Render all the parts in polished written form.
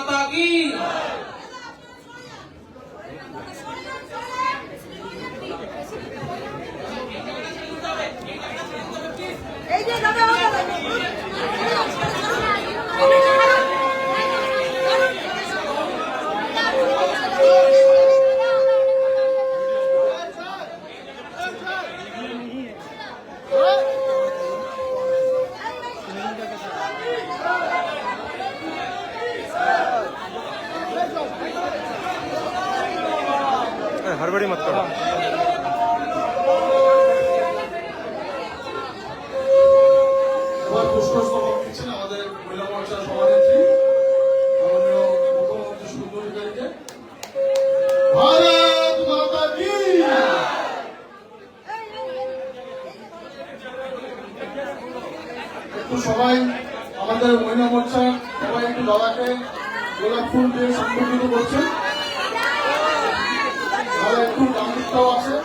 माता की। हड़बड़ी मत करो। পুষ্পস্তবক দিচ্ছেন আমাদের মহিলা মোর্চার সভানেত্রী মাননীয় মুখ্যমন্ত্রী সুন্দরীকে। ভারত মাতা কি। একটু সবাই আমাদের মহিলা মোর্চা সবাই একটু দাদাকে গোলাপ ফুল দিয়ে সম্বোধিত করছেন। দাদা একটু গান্ধীটাও আছে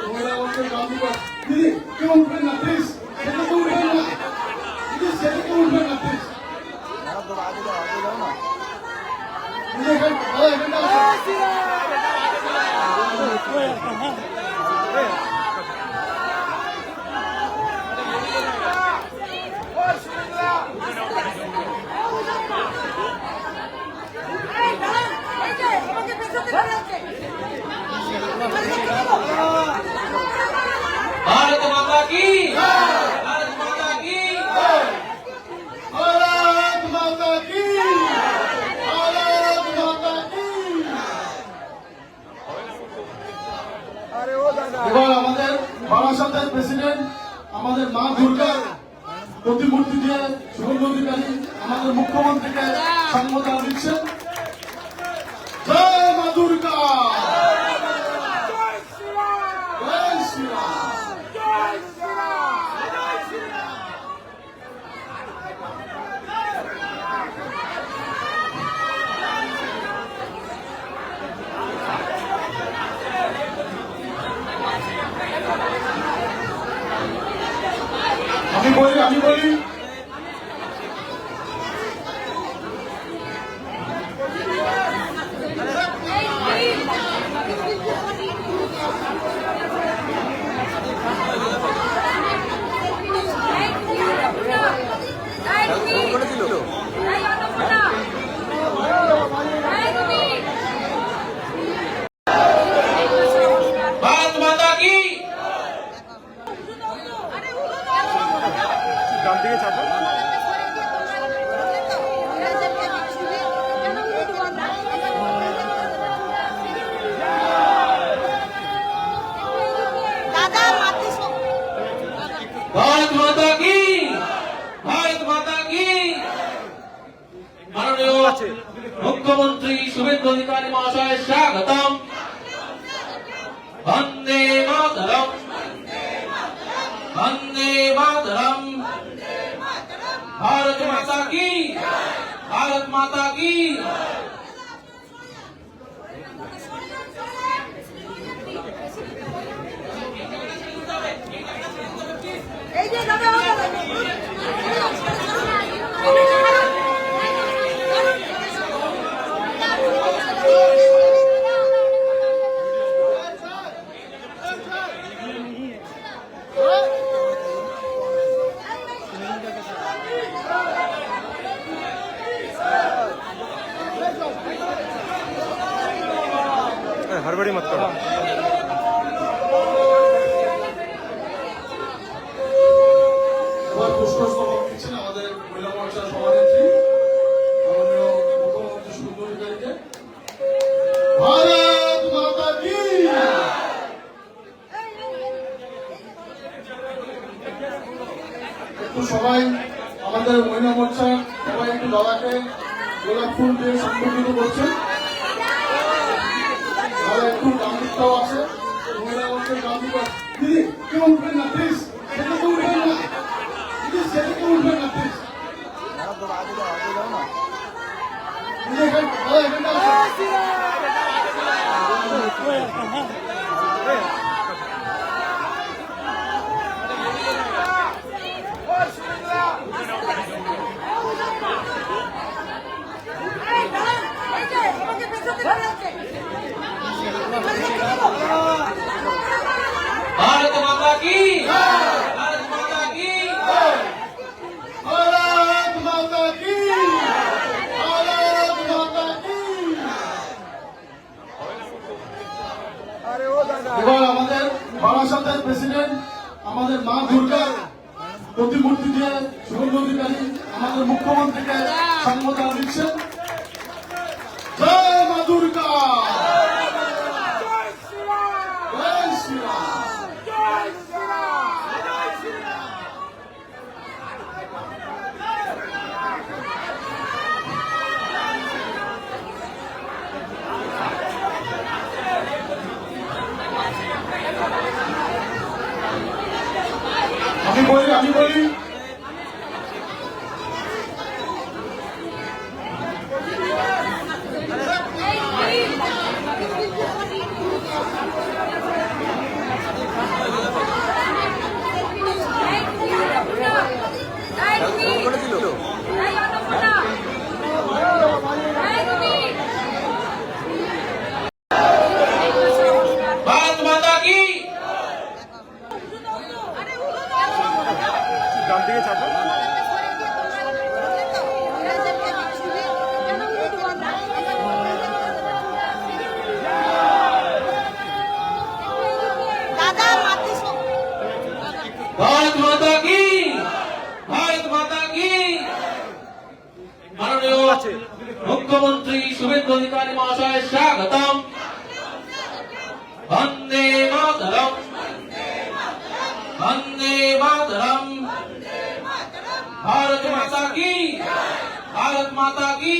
মহিলা মোর্চার গান্ধী। দিদি কেউ উঠবেন না প্লিজ, সেটা কেউ উঠবেন না, সেটা কেউ উঠবেন না প্লিজ। भारत माता की। भारत माता की। भारत माता की। भारत माता की। এবার আমাদের বারাসাতের প্রেসিডেন্ট আমাদের মা দুর্গার প্রতিমূর্তি দিয়ে শুভেন্দু অধিকারী আমাদের মুখ্যমন্ত্রীকে সম্বোধন দিচ্ছেন। জয় মা দুর্গা। জয় শ্রীরাম। আমি বলি भारत माता की। ডান দিকে চাপো। भारत माता की। भारत माता की। माननीय मुख्यमंत्री शुभेंदु अधिकारी महाशय स्वागतम। वंदे मातरम। वंदे मातरम। भारत माता की। भारत माता की। हड़बड़ी मत करो। এবার পুষ্পস্তবক দিচ্ছেন আমাদের মহিলা মোর্চার সভানেত্রী মাননীয় মুখ্যমন্ত্রী সুন্দরীকে। ভারত মাতা কি। একটু সবাই আমাদের মহিলা মোর্চা সবাই একটু দাদাকে গোলাপ ফুল দিয়ে সম্বোধিত করছেন। দাদা একটু গান্ধীটাও আছে মহিলা মোর্চার গান্ধী। দিদি কেউ উঠবেন না প্লিজ, সেটা কেউ উঠবেন না, সেটা কেউ উঠবেন না প্লিজ। Hey, এবার আমাদের বারাসাতের প্রেসিডেন্ট আমাদের মা দুর্গার প্রতিমূর্তি দিয়ে শুভেন্দু অধিকারী আমাদের মুখ্যমন্ত্রীকে সম্বোধন দিচ্ছেন। জয় মা দুর্গা, জয় শ্রীরাম। আমি বলি भारत माता की ডান দিকে চাপো। भारत माता की, भारत माता की। माननीय मुख्यमंत्री शुभेंदु अधिकारी महाशय स्वागतम। वंदे मातरम, वंदे मातरम। भारत माता की, भारत माता की।